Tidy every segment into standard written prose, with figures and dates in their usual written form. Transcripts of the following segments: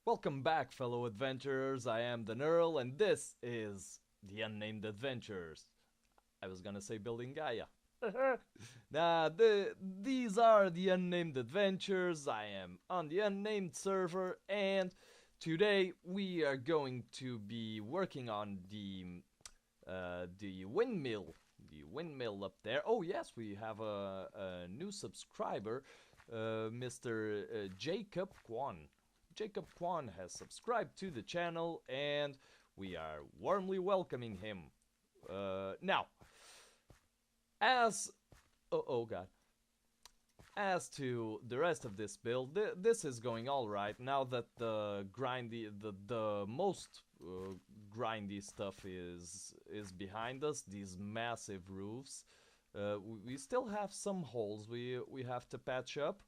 Welcome back, fellow adventurers. I am the Nerl, and this is the Unnamed Adventures. I was gonna say Building Gaia. These are the Unnamed Adventures. I am on the Unnamed server, and today we are going to be working on the windmill. The windmill up there. Oh yes, we have a new subscriber, Mr. Jacob Kwan. Jacob Kwan has subscribed to the channel, and we are warmly welcoming him. Now, as oh god, as to the rest of this build, this is going all right. Now that the grindy, the most grindy stuff is behind us, these massive roofs. We still have some holes we have to patch up,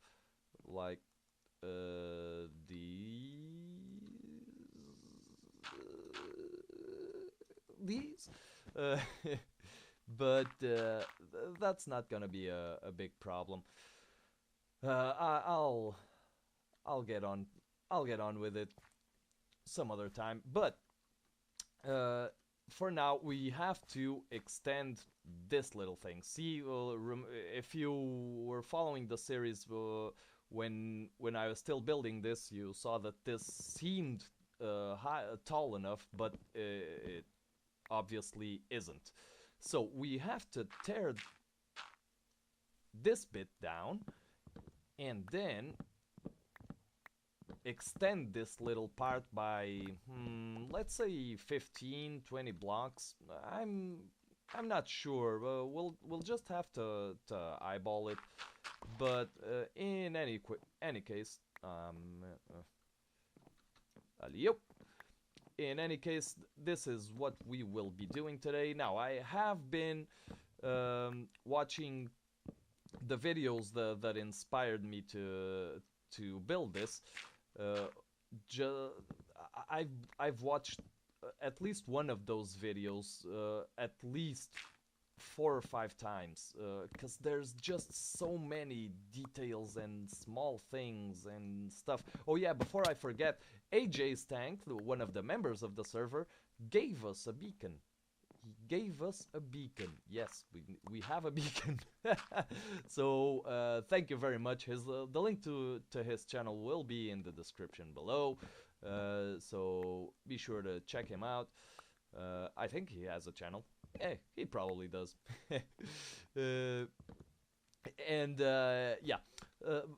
like these uh, but that's not gonna be a big problem. I'll get on I'll get on with it some other time, but uh, for now we have to extend this little thing. See, if you were following the series, when I was still building this, you saw that this seemed tall enough, but it obviously isn't. So we have to tear this bit down and then extend this little part by let's say 15-20 blocks. I'm not sure. We'll just have to eyeball it. But in any case, yep. In any case, this is what we will be doing today. Now, I have been watching the videos that inspired me to build this. Uh, I've watched at least one of those videos at least 4 or 5 times, because there's just so many details and small things and stuff. Oh yeah, before I forget, AJ's Tank, one of the members of the server, gave us a beacon. He gave us a beacon. Yes, we have a beacon. So thank you very much. The link to his channel will be in the description below. So be sure to check him out. I think he has a channel. Hey, he probably does. And yeah,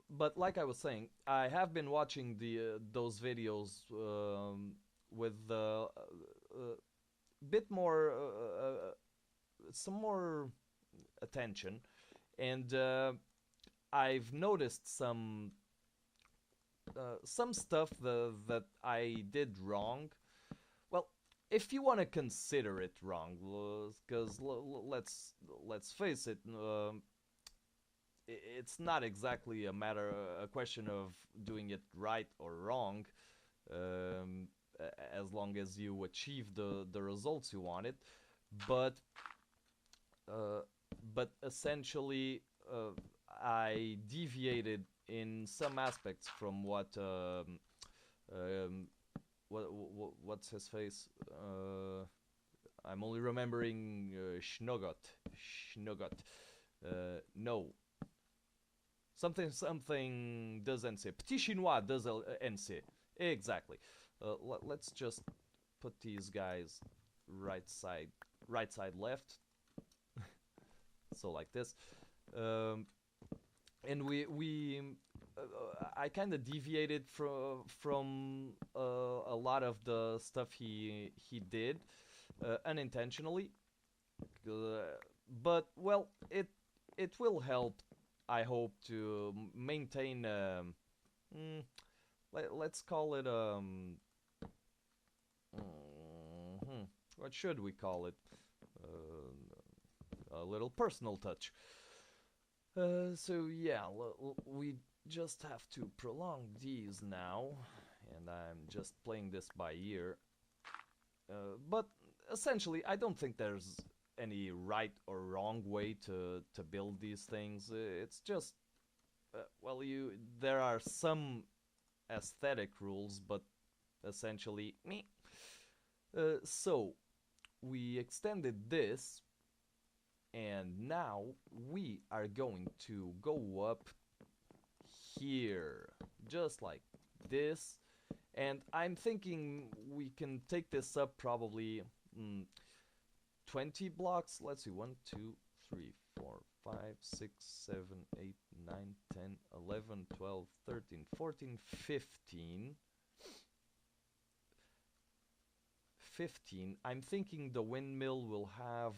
but like I was saying, I have been watching those videos with a bit more, some more attention, and I've noticed some stuff that I did wrong. Well, if you want to consider it wrong, because let's face it, it's not exactly a question of doing it right or wrong, um, as long as you achieve the results you wanted. But uh, but essentially, I deviated in some aspects from um, what's his face? I'm only remembering Shnogot. Shnogot. No. Something does NC. Petit Chinois does NC. Exactly. Let's just put these guys right side left. So like this. And I kind of deviated from a lot of the stuff he did unintentionally, but well, it will help. I hope to maintain. Let's call it what should we call it? A little personal touch. So yeah, we just have to prolong these now, and I'm just playing this by ear. But essentially, I don't think there's any right or wrong way to build these things. It's just well, there are some aesthetic rules, but essentially me. So we extended this, and now we are going to go up here, just like this. And I'm thinking we can take this up probably 20 blocks. Let's see, 1, 2, 3, 4, 5, 6, 7, 8, 9, 10, 11, 12, 13, 14, 15. 15. I'm thinking the windmill will have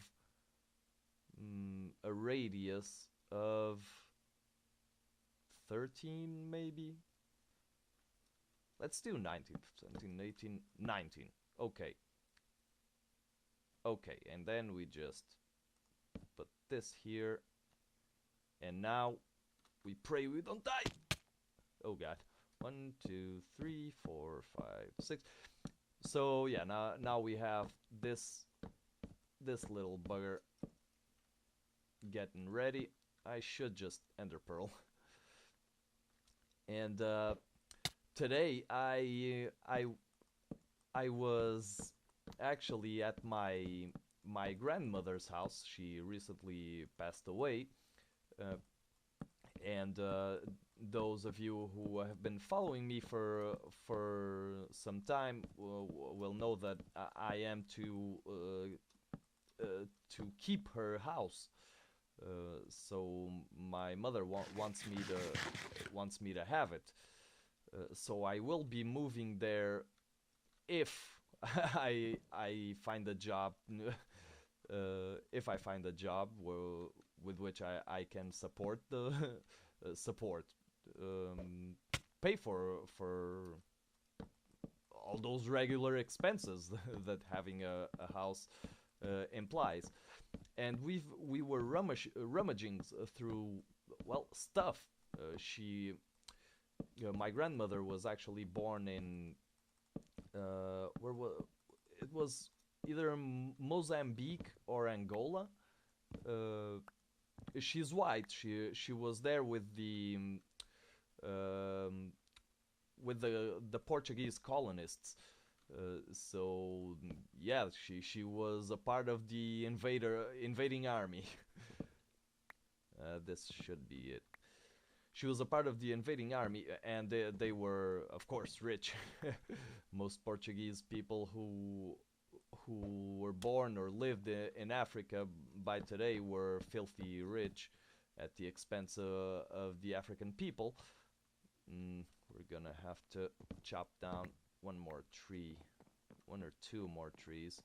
a radius of 13, maybe. Let's do 19, 17, 18, 19. Okay. Okay, and then we just put this here. And now we pray we don't die. Oh god. 1, 2, 3, 4, 5, 6. So yeah, now we have this little bugger getting ready. I should just ender pearl. And today I was actually at my grandmother's house. She recently passed away, and those of you who have been following me for some time will know that I am to keep her house. So my mother wants me to have it. So I will be moving there if I find a job. If I find a job with which I can support the support pay for all those regular expenses that having a house implies. And we were rummaging through, well, stuff. My grandmother was actually born in where was it was either Mozambique or Angola. Uh, she's white. She was there um, with the Portuguese colonists. So yeah, she was a part of the invading army. This should be it. She was a part of the invading army, and they were, of course, rich. Most Portuguese people who were born or lived in Africa by today were filthy rich at the expense of the African people. We're gonna have to chop down one more tree, one or two more trees.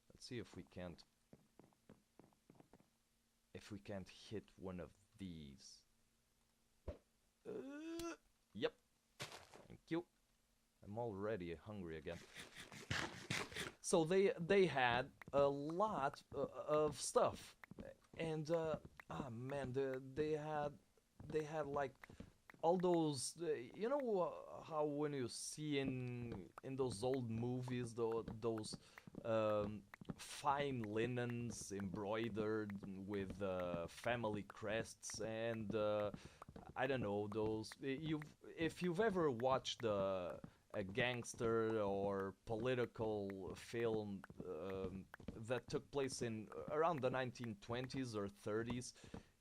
Let's see if we can't hit one of these. Yep. Thank you. I'm already hungry again. So they had a lot of stuff, and man, they had like all those you know how when you see in those old movies those fine linens embroidered with family crests and I don't know those if you've ever watched a gangster or political film that took place in around the 1920s or 30s,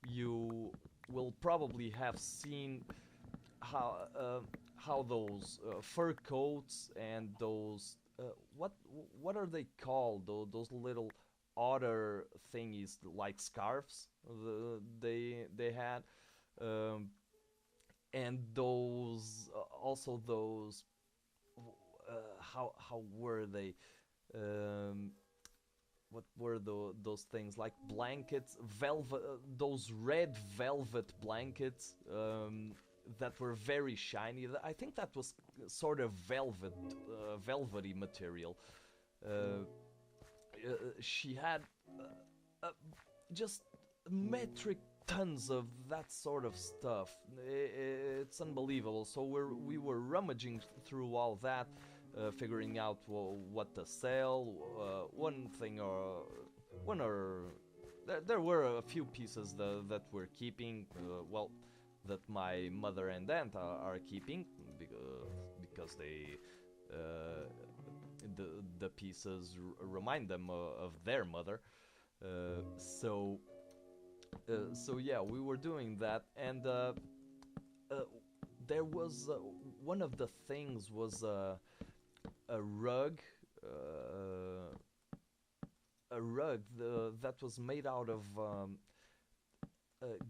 you will probably have seen how those fur coats and those what are they called? Those little otter thingies like scarves they had, um, and those also those how were they? Um, what were those things like blankets, velvet, those red velvet blankets that were very shiny. I think that was sort of velvety material. Uh, she had uh, just metric tons of that sort of stuff. It's unbelievable. So we were rummaging through all that, figuring out what to sell. One thing or one or there were a few pieces that we're keeping. That my mother and aunt are keeping because uh, the pieces remind them of their mother. So yeah, we were doing that, and uh, there was one of the things was a rug, uh, that was made out of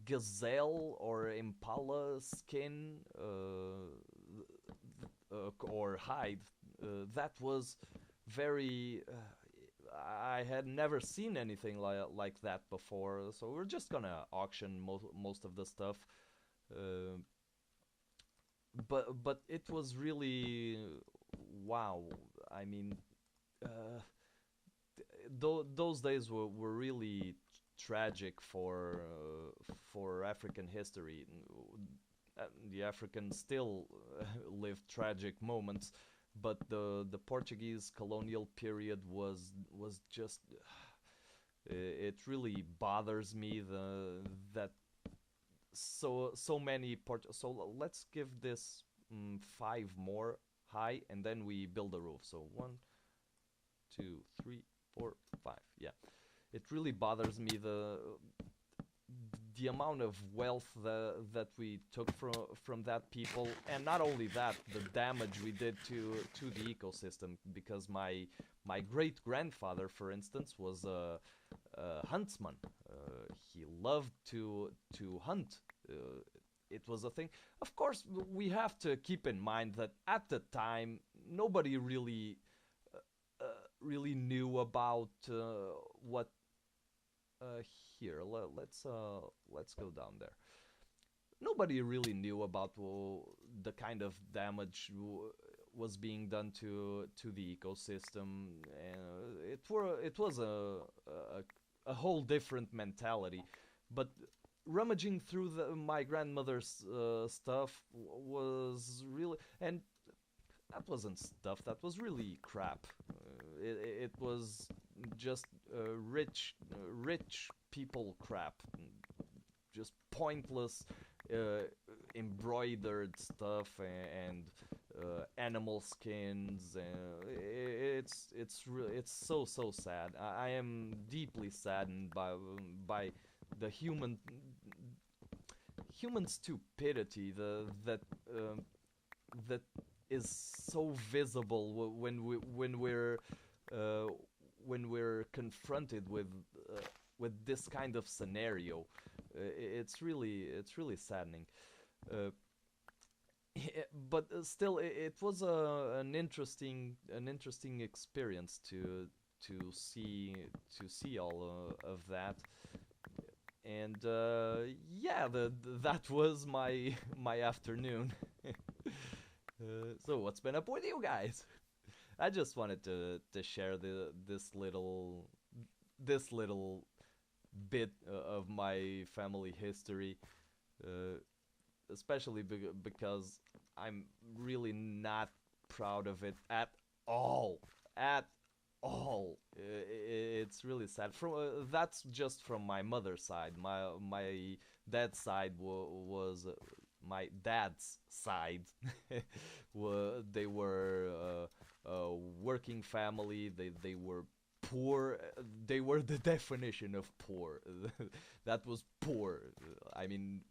gazelle or impala skin, or hide. That was very. I had never seen anything like that before, so we're just gonna auction most of the stuff. Uh, but it was really wow. I mean, uh, those days were really tragic for African history. The Africans still live tragic moments, but the Portuguese colonial period was just it really bothers me that so many so let's give this five more high and then we build a roof. So one, two, three, four, five. Yeah, it really bothers me the amount of wealth that we took from that people, and not only that, the damage we did to the ecosystem. Because my great grandfather, for instance, was a huntsman. He loved to hunt. It was a thing. Of course, we have to keep in mind that at the time nobody really knew about what uh, here. Let's go down there. Nobody really knew about the kind of damage was being done to the ecosystem. It was a whole different mentality. But rummaging through my grandmother's stuff was really, and that wasn't stuff. That was really crap. It was just rich people crap, just pointless uh, embroidered stuff and animal skins. It's so sad. I am deeply saddened by the human stupidity that is so visible uh, when we're confronted with this kind of scenario. It's really saddening. Uh, but still, it was an interesting experience to see all of that. And yeah, that was my afternoon. So what's been up with you guys? I just wanted to share this little bit of my family history, uh, especially because I'm really not proud of it at all. At all. It's really sad. That's just from my mother's side. My dad's side was my dad's side. They were a working family. They were poor. They were the definition of poor. That was poor. I mean,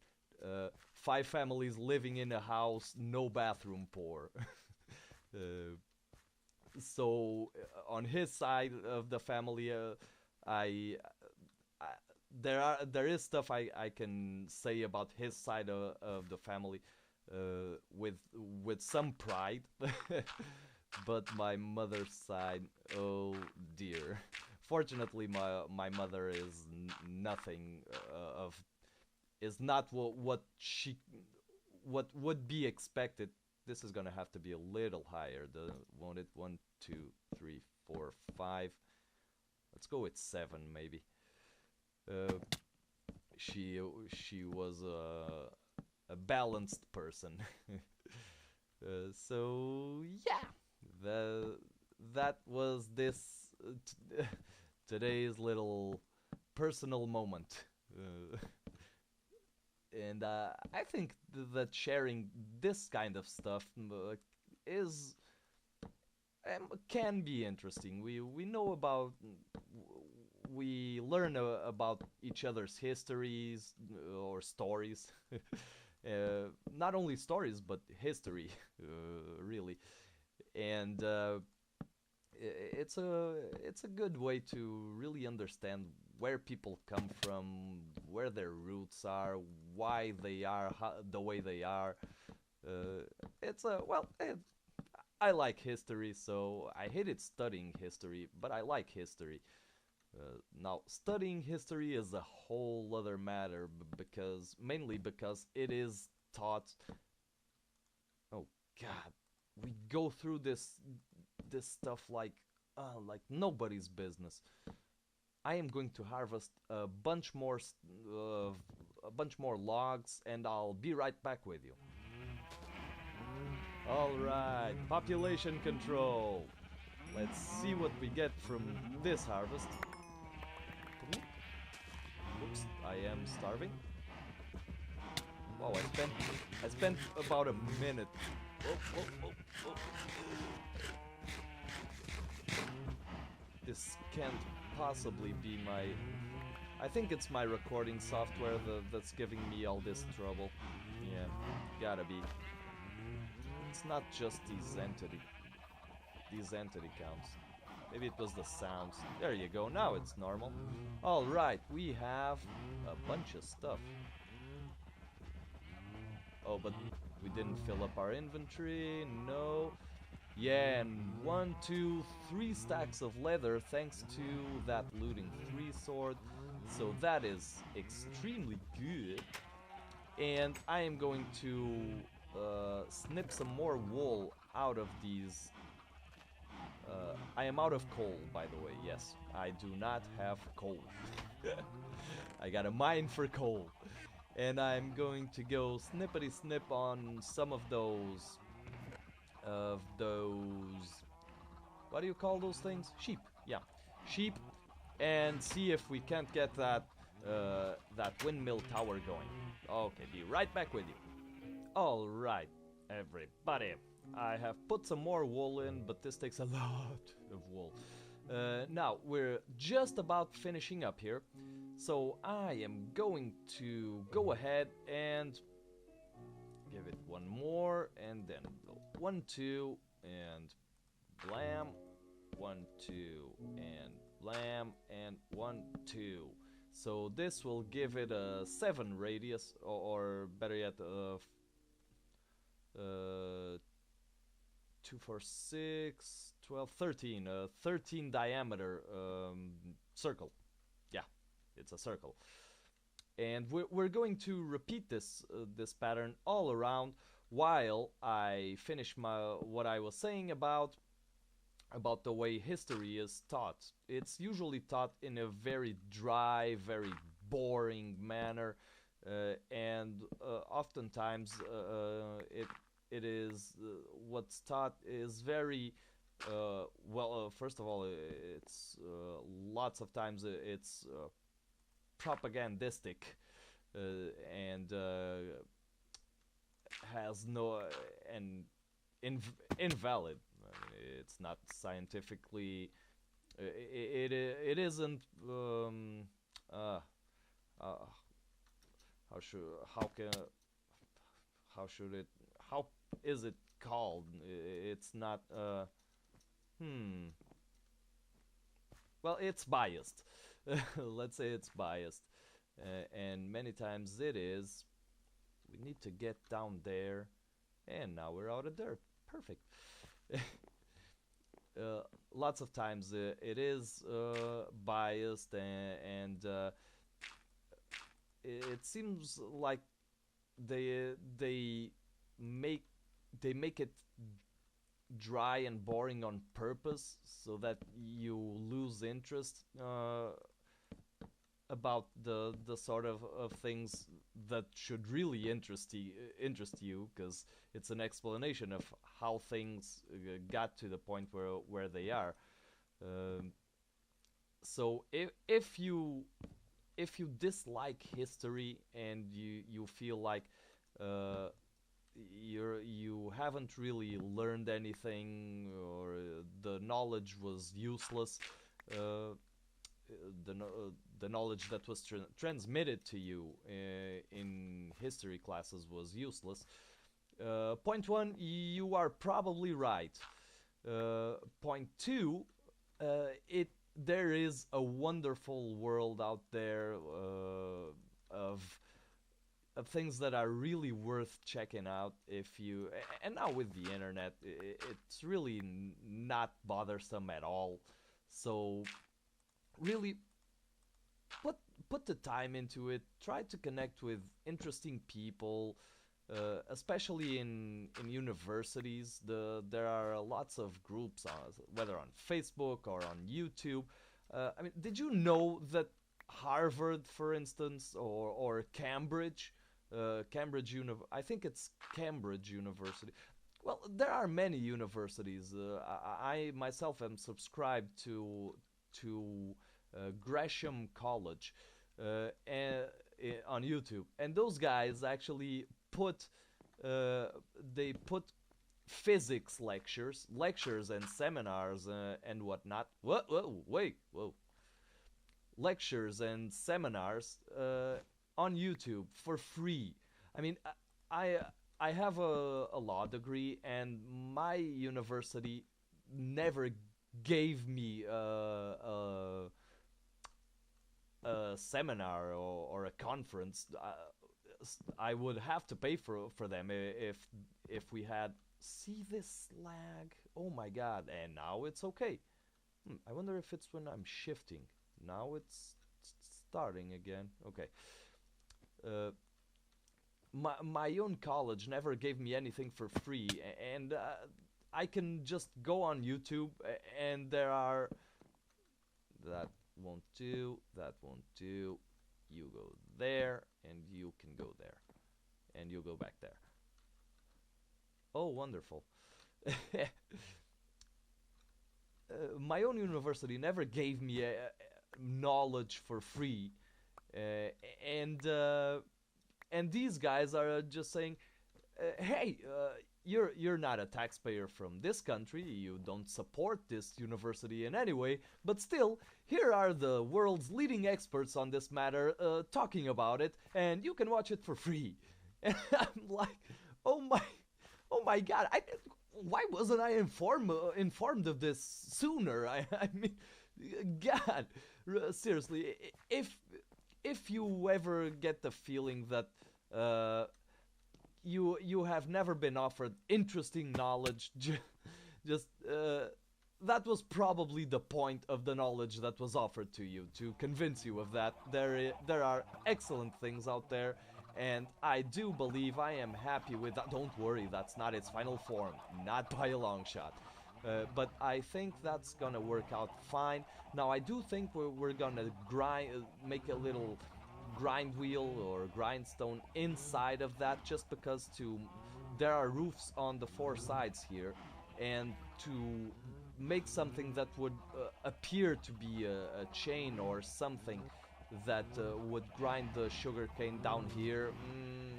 five families living in a house, no bathroom, poor. uh, so on his side of the family, I, I there is stuff I can say about his side of the family, with some pride. But my mother's side, oh dear. Fortunately, my mother is nothing of is not what would be expected. This is gonna have to be a little higher. Won't it? One, two, three, four, five. Let's go with seven, maybe. Uh, she was a balanced person. So yeah, the that was this today's little personal moment. Uh, and I think that sharing this kind of stuff is can be interesting. We know about we learn about each other's histories or stories. Not only stories but history, really, and it's a good way to really understand where people come from, where their roots are, why they are the way they are. It's a well. I like history, so I hated studying history, but I like history. Now, studying history is a whole other matter because mainly because it is taught. Oh God, we go through this stuff like nobody's business. I am going to harvest a bunch more logs, and I'll be right back with you. All right, population control. Let's see what we get from this harvest. Oops, I am starving. Wow, I spent about a minute. Oh, oh, oh, oh. This can't possibly be my. I think it's my recording software that's giving me all this trouble. Yeah, gotta be. It's not just these entity counts. Maybe it was the sounds. There you go. Now it's normal. All right, we have a bunch of stuff. Oh, but we didn't fill up our inventory. No. Yeah, and 1, 2, 3 stacks of leather thanks to that looting 3 sword. So that is extremely good. And I am going to snip some more wool out of these. I am out of coal, by the way. Yes, I do not have coal. I got a mine for coal. And I'm going to go snippety snip on some of those. What do you call those things? Sheep. Yeah, sheep, and see if we can't get that windmill tower going. Okay, be right back with you. All right, everybody. I have put some more wool in, but this takes a lot of wool. Now, we're just about finishing up here, so I am going to go ahead and give it one more, and then go 1, 2, and blam, 1, 2, and blam, and 1, 2. So this will give it a 7 radius, or better yet, 2, 4, 6, 12, 13, 13 diameter circle. Yeah, it's a circle. And we're going to repeat this pattern all around while I finish what I was saying about the way history is taught. It's usually taught in a very dry, very boring manner, and oftentimes it is what's taught is very first of all, it's lots of times it's propagandistic and has no and invalid. It's not scientifically. It isn't. Uh, how should how can how should it how is it called? It's not. Well, it's biased. Let's say it's biased, and many times it is. We need to get down there, and now we're out of dirt. Perfect. Lots of times it is biased, and it seems like they make they make it dry and boring on purpose so that you lose interest about the sort of things that should really interest you, because it's an explanation of how things got to the point where they are. Um, so if you dislike history and you feel like uh, you haven't really learned anything, or the knowledge was useless. Uh, the knowledge that was transmitted to you in history classes was useless. Point one, you are probably right. Point two, it there is a wonderful world out there of things that are really worth checking out if you, and now with the internet it's really not bothersome at all. So really put put the time into it. Try to connect with interesting people, especially in universities. There are lots of groups, whether on Facebook or on YouTube. I mean, did you know that Harvard, for instance, or Cambridge, I think it's Cambridge University. Well, there are many universities. I myself am subscribed to Gresham College and, on YouTube, and those guys actually put they put physics lectures and seminars and whatnot. Whoa, lectures and seminars on YouTube for free. I mean, I I have a law degree, and my university never gave me a seminar or a conference. I would have to pay for them if we had. See this lag? Oh my god! And now it's okay. I wonder if it's when I'm shifting. Now it's starting again. Okay. Uh, my own college never gave me anything for free, and I can just go on YouTube, and there are that won't do, that won't do. You go there, and you can go there, and you go back there. Oh, wonderful. My own university never gave me knowledge for free, uh, and uh, and these guys are just saying, "Hey, you're not a taxpayer from this country. You don't support this university in any way. But still, here are the world's leading experts on this matter talking about it, and you can watch it for free." And I'm like, "Oh my, oh my God! Why wasn't I informed of this sooner?" I mean, God, seriously, if you ever get the feeling that uh, you have never been offered interesting knowledge, just that was probably the point of the knowledge that was offered to you, to convince you of that. There are excellent things out there, and I do believe I am happy with that. Don't worry, that's not its final form, not by a long shot. But I think that's gonna work out fine. Now I do think we're gonna make a little grind wheel or grindstone inside of that, just because to there are roofs on the four sides here, and to make something that would appear to be a chain or something that would grind the sugar cane down here,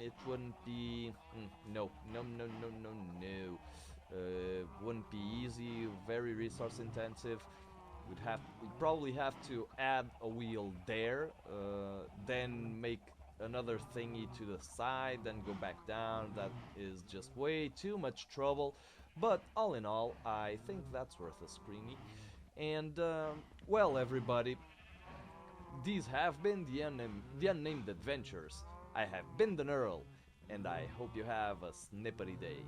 it wouldn't be. No. Wouldn't be easy, very resource intensive. We'd probably have to add a wheel there, then make another thingy to the side, then go back down. That is just way too much trouble. But all in all, I think that's worth a screeny. And well, everybody, these have been the Unnamed Adventures. I have been the Earl, and I hope you have a snippety day.